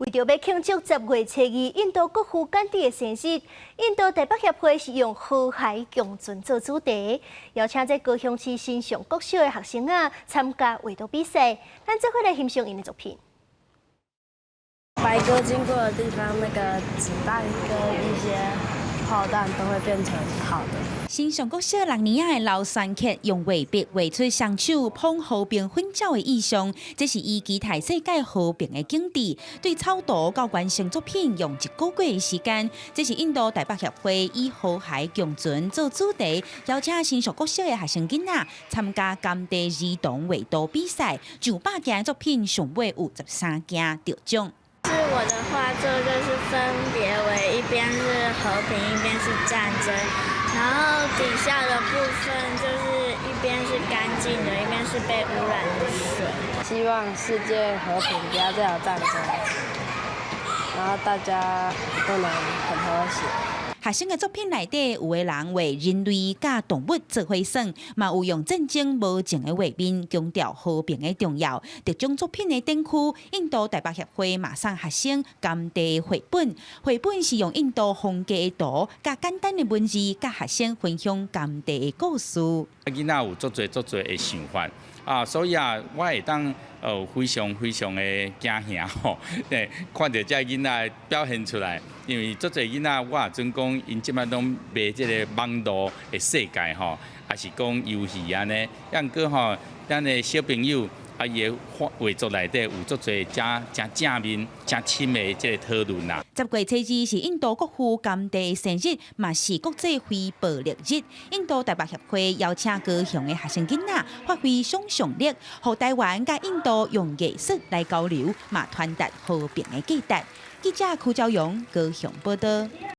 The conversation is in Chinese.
为着要庆祝10月初2印度国父甘地的生日，印度台北协会是用河海共存做主题，邀请在高雄市新上国小的学生参加画图比赛。咱这回来欣赏因的作品。白鸽经过的地方，那个子弹跟一些炮弹都会变成好的。新上国小6年的刘山克用画笔画出双手捧和平混照的意象，这是伊期待世界和平的境地。对草图到完成作品用1个月的时间，这是印度台北协会以河海共存做主题，邀请新上国小的学生囡仔参加甘地儿童画图比赛，900件作品上尾有13件得奖。是我的画作，就是分别为一边是和平，一边是战争，然后底下的部分就是一边是干净的，一边是被污染的水。希望世界和平，不要再有战争，然后大家都能很和谐。学生的作品内底，有的人为人类甲动物做伙算，嘛有用战争无情的画面强调和平的重要。得奖作品的展区，印度台北协会马上学生甘地绘本，绘本是用印度风格的图，甲简单的文字，甲学生分享甘地的故事。囡仔有足侪的想法所以我会当非常的惊吓吼，看到这囡仔表现出来，因为足侪囡仔我也准讲，因即摆拢卖即个网络的世界吼，也是讲游戏安尼，样个吼，咱的小朋友伊的画作内底有足侪真正面、真深的即个讨论啦。10月初2是印度国父甘地生日，嘛是国际非暴力日。印度台北协会邀请高雄的学生囡仔发挥想象力，和台湾甲印度用艺术来交流，嘛传达和平的价值。记者邱朝阳高雄报道。